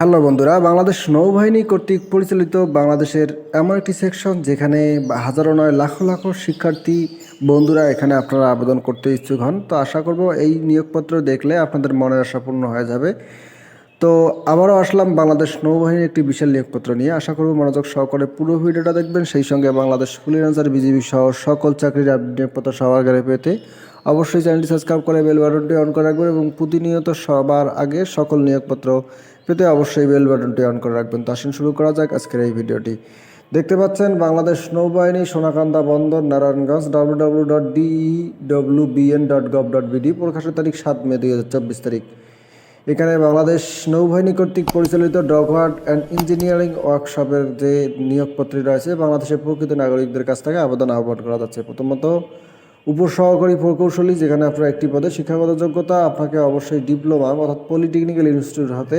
Hello বন্ধুরা, বাংলাদেশ নৌবাহিনী কর্তৃক পরিচালিত বাংলাদেশের এমন একটি সেকশন যেখানে হাজারো নয় লাখো লাখো শিক্ষার্থী বন্ধুরা এখানে আপনারা আবেদন করতে ইচ্ছুক হন। তো আশা করব এই নিয়োগপত্র দেখলে আপনাদের মনের আশা পূর্ণ হয়ে যাবে। তো আবারও আসলাম বাংলাদেশ নৌবাহিনীর একটি বিশাল নিয়োগপত্র নিয়ে। আশা করব মনোযোগ সহকারে পুরো ভিডিওটা দেখবেন, সেই সঙ্গে বাংলাদেশ পুলিশ আনসার, বিজিবি সহ সকল চাকরির নিয়োগপত্র সবার আগে পেতে অবশ্যই চ্যানেলটি সাবস্ক্রাইব করে বেল বাটনটি অন করে রাখবেন এবং প্রতিনিয়ত সবার আগে সকল নিয়োগপত্র পেতে অবশ্যই বেল বাটনটি অন করে রাখবেন। তো আসুন শুরু করা যাক আজকের এই ভিডিওটি। দেখতে পাচ্ছেন বাংলাদেশ নৌবাহিনী, সোনাকান্দা বন্দর, নারায়ণগঞ্জ, www.dewbn.gov.bd, প্রকাশের তারিখ 7 মে 2024 তারিখ। এখানে বাংলাদেশ নৌবাহিনী কর্তৃক পরিচালিত ডকওয়ার্ড অ্যান্ড ইঞ্জিনিয়ারিং ওয়ার্কশপের যে নিয়োগপত্রটি রয়েছে, বাংলাদেশের প্রকৃত নাগরিকদের কাছ থেকে আহ্বান করা যাচ্ছে। প্রথমত উপসহকারী প্রকৌশলী, যেখানে আপনার একটি পদে শিক্ষাগত যোগ্যতা আপনাকে অবশ্যই ডিপ্লোমা অর্থাৎ পলিটেকনিক্যাল ইনস্টিটিউট হতে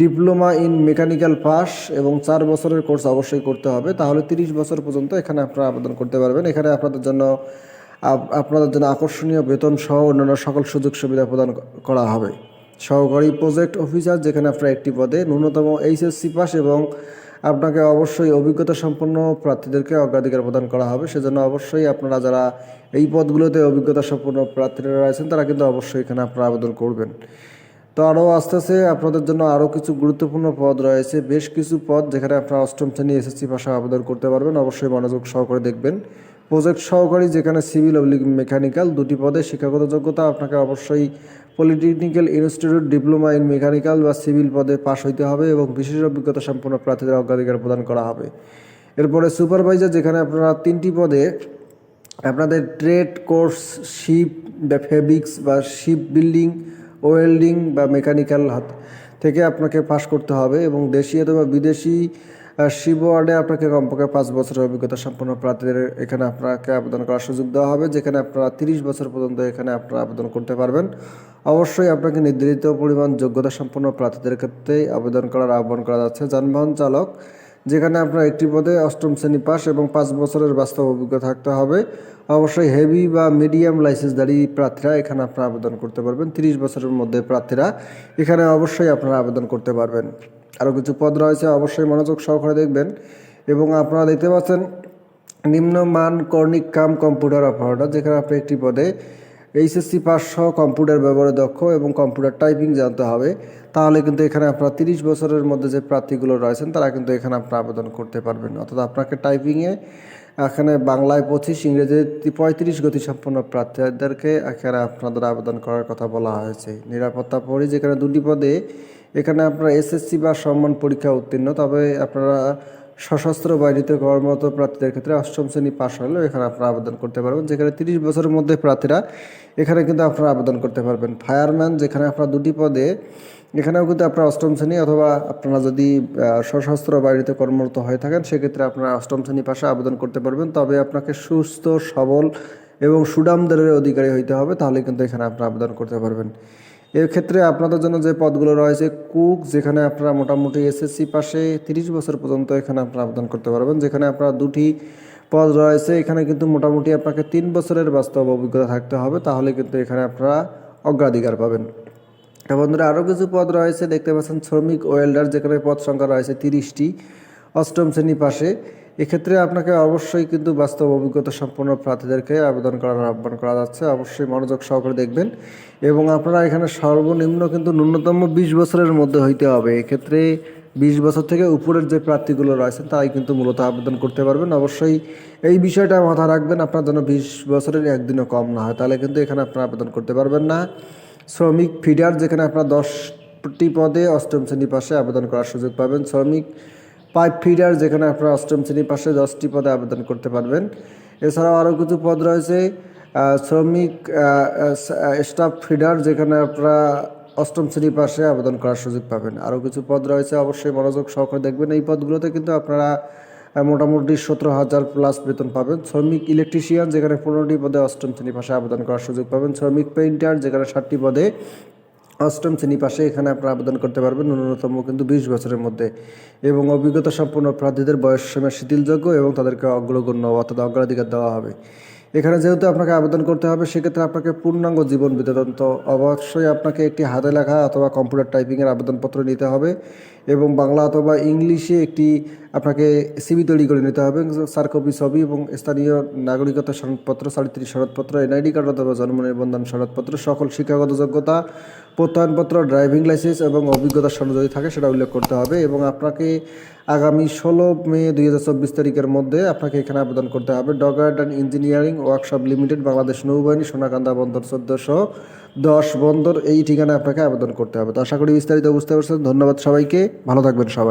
ডিপ্লোমা ইন মেকানিক্যাল পাস এবং 4 বছরের কোর্স অবশ্যই করতে হবে, তাহলে 30 বছর পর্যন্ত এখানে আপনারা আবেদন করতে পারবেন। এখানে আপনাদের জন্য আকর্ষণীয় বেতন সহ অন্যান্য সকল সুযোগ সুবিধা প্রদান করা হবে। সহকারী প্রজেক্ট অফিসার, যেখানে আপনার একটি পদে ন্যূনতম এইচএসসি পাস এবং আপনাকে অবশ্যই অভিজ্ঞতা সম্পন্ন প্রার্থীদেরকে অগ্রাধিকার প্রদান করা হবে। সেজন্য অবশ্যই আপনারা যারা এই পদগুলোতে অভিজ্ঞতা সম্পন্ন প্রার্থীরা রয়েছেন তারা কিন্তু অবশ্যই এখানে আপনারা আবেদন করবেন। তো আরও আস্তে আস্তে আপনাদের জন্য আরও কিছু গুরুত্বপূর্ণ পদ রয়েছে, বেশ কিছু পদ যেখানে আপনারা অষ্টম শ্রেণী এসএসসি পাশে আবেদন করতে পারবেন। অবশ্যই মনোযোগ সহকারে দেখবেন। প্রজেক্ট সহকারী, যেখানে সিভিল অবলিক মেকানিক্যাল, 2টি পদে শিক্ষাগত যোগ্যতা আপনাকে অবশ্যই polytechnical institute diploma in mechanical বা সিভিল পদে পাশ হইতে হবে এবং বিশেষ অভিজ্ঞতা সম্পন্ন প্রার্থীদের অগ্রাধিকার প্রদান করা হবে। এরপরে সুপারভাইজার, যেখানে আপনারা 3টি পদে আপনাদের ট্রেড কোর্স শিপ বা ফেব্রিক্স বা শিপ বিল্ডিং, ওয়েল্ডিং বা মেকানিক্যাল থেকে আপনাকে পাশ করতে হবে এবং দেশি অথবা বিদেশি শিপওয়ার্ডে আপনাকে কমপক্ষে 5 বছরের অভিজ্ঞতা সম্পন্ন প্রার্থীদের এখানে আপনাকে আবেদন করার সুযোগ দেওয়া হবে, যেখানে আপনারা 30 বছর পর্যন্ত এখানে আপনারা আবেদন করতে পারবেন। অবশ্যই আপনাকে নির্ধারিত পরিমাণ যোগ্যতা সম্পন্ন প্রার্থীদের ক্ষেত্রে আবেদন করার আহ্বান করা যাচ্ছে। যানবাহন চালক, যেখানে আপনার একটি পদে অষ্টম শ্রেণী পাস এবং 5 বছরের বাস্তব অভিজ্ঞতা থাকতে হবে। অবশ্যই হেভি বা মিডিয়াম লাইসেন্সধারী প্রার্থীরা এখানে আপনারা আবেদন করতে পারবেন। 30 বছরের মধ্যে প্রার্থীরা এখানে অবশ্যই আপনারা আবেদন করতে পারবেন। আরও কিছু পদ রয়েছে, অবশ্যই মনোযোগ সহকারে দেখবেন। এবং আপনারা দেখতে পাচ্ছেন নিম্নমান কর্নিক কাম কম্পিউটার অপারেটর, যেখানে আপনি একটি পদে এইচএসসি পাস সহ কম্পিউটার ব্যবহারে দক্ষ এবং কম্পিউটার টাইপিং জানতে হবে, তাহলে কিন্তু এখানে আপনারা 30 বছরের মধ্যে যে প্রার্থীগুলো রয়েছেন তারা কিন্তু এখানে আপনারা আবেদন করতে পারবেন। অর্থাৎ আপনাকে টাইপিংয়ে এখানে বাংলায় 25, ইংরেজি 35 গতিসম্পন্ন প্রার্থীদেরকে এখানে আপনাদের আবেদন করার কথা বলা হয়েছে। নিরাপত্তা প্রহরী, যেখানে 2টি পদে এখানে আপনারা এসএসসি বা সম্মান পরীক্ষা উত্তীর্ণ, তবে আপনারা সশস্ত্র বাহিনীতে কর্মরত প্রার্থীদের ক্ষেত্রে অষ্টম শ্রেণী পাশ হলেও এখানে আপনারা আবেদন করতে পারবেন, যেখানে 30 বছরের মধ্যে প্রার্থীরা এখানে কিন্তু আপনারা আবেদন করতে পারবেন। ফায়ারম্যান, যেখানে আপনারা 2টি পদে এখানেও কিন্তু আপনারা অষ্টম শ্রেণী অথবা আপনারা যদি সশস্ত্র বাহিনীতে কর্মরত হয়ে থাকেন সেক্ষেত্রে আপনারা অষ্টম শ্রেণী পাশে আবেদন করতে পারবেন, তবে আপনাকে সুস্থ সবল এবং সুনামদারের অধিকারী হইতে হবে, তাহলে কিন্তু এখানে আপনারা আবেদন করতে পারবেন। এর ক্ষেত্রে আপনাদের জন্য যে পদগুলো রয়েছে, কুক, যেখানে আপনারা মোটামুটি এসএসসি পাশে 30 বছর পর্যন্ত এখানে আপনারা আবেদন করতে পারবেন, যেখানে আপনারা 2টি পদ রয়েছে। এখানে কিন্তু মোটামুটি আপনাকে 3 বছরের বাস্তব অভিজ্ঞতা থাকতে হবে, তাহলে কিন্তু এখানে আপনারা অগ্রাধিকার পাবেন। বন্ধুরা, আরও কিছু পদ রয়েছে, দেখতে পাচ্ছেন শ্রমিক ওয়েল্ডার, যেখানে পদ সংখ্যা রয়েছে 30টি, অষ্টম শ্রেণী পাশে। এক্ষেত্রে আপনাকে অবশ্যই কিন্তু বাস্তব অভিজ্ঞতা সম্পন্ন প্রার্থীদেরকে আবেদন করার আহ্বান করা যাচ্ছে। অবশ্যই মনোযোগ সহকারে দেখবেন এবং আপনারা এখানে সর্বনিম্ন কিন্তু ন্যূনতম 20 বছরের মধ্যে হইতে হবে। এক্ষেত্রে 20 বছর থেকে উপরের যে প্রার্থীগুলো রয়েছেন তাই কিন্তু মূলত আবেদন করতে পারবেন। অবশ্যই এই বিষয়টা মাথায় রাখবেন, আপনার জন্য 20 বছরের একদিনও কম না হয়, তাহলে কিন্তু এখানে আপনারা আবেদন করতে পারবেন না। শ্রমিক ফিডার, যেখানে আপনারা 10টি পদে অষ্টম শ্রেণী পাশে আবেদন করার সুযোগ পাবেন। শ্রমিক পাইপ ফিডার, যেখানে আপনারা অষ্টম শ্রেণী পাশে 10টি পদে আবেদন করতে পারবেন। এছাড়াও আরও কিছু পদ রয়েছে, শ্রমিক স্টাফ ফিডার, যেখানে আপনারা অষ্টম শ্রেণী পাশে আবেদন করার সুযোগ পাবেন। আরও কিছু পদ রয়েছে, অবশ্যই মনোযোগ সহকারে দেখবেন। এই পদগুলোতে কিন্তু আপনারা মোটামুটি 17,000 প্লাস বেতন পাবেন। শ্রমিক ইলেকট্রিশিয়ান, যেখানে 15টি পদে অষ্টম শ্রেণী পাশে আবেদন করার সুযোগ পাবেন। শ্রমিক পেইন্টার, যেখানে 7টি পদে অষ্টম শ্রেণী পাশে এখানে আপনারা আবেদন করতে পারবেন ন্যূনতম কিন্তু 20 বছরের মধ্যে, এবং অভিজ্ঞতা সম্পন্ন প্রার্থীদের বয়স সীমা শিথিলযোগ্য এবং তাদেরকে অগ্রগণ্য অর্থাৎ অগ্রাধিকার দেওয়া হবে। এখানে যেহেতু আপনাকে আবেদন করতে হবে, সেক্ষেত্রে আপনাকে পূর্ণাঙ্গ জীবন বিনোদন, তো অবশ্যই আপনাকে একটি হাতে লেখা অথবা কম্পিউটার টাইপিংয়ের আবেদনপত্র নিতে হবে এবং বাংলা অথবা ইংলিশে একটি আপনাকে সিভি তৈরি করে নিতে হবে, 4 কপি ছবি এবং স্থানীয় নাগরিকতা সনদপত্র, 33 সনদপত্র, এনআইডি কার্ড অথবা জন্ম নিবন্ধন সনদপত্র, সকল শিক্ষাগত যোগ্যতা, প্রত্যয়নপত্র, ড্রাইভিং লাইসেন্স এবং অভিজ্ঞতার সনদ যদি থাকে সেটা উল্লেখ করতে হবে এবং আপনাকে আগামী 16 মে 2024 তারিখের মধ্যে আপনাকে এখানে আবেদন করতে হবে। Dockyard and engineering workshop limited, Bangladesh নৌবাহিনী, সোনাকান্দা বন্দর 1410 বন্দর, এই ঠিকানায় আপনাকে আবেদন করতে হবে। তো আশা করি বিস্তারিত বুঝতে পারছেন। ধন্যবাদ সবাইকে, ভালো থাকবেন সবাই।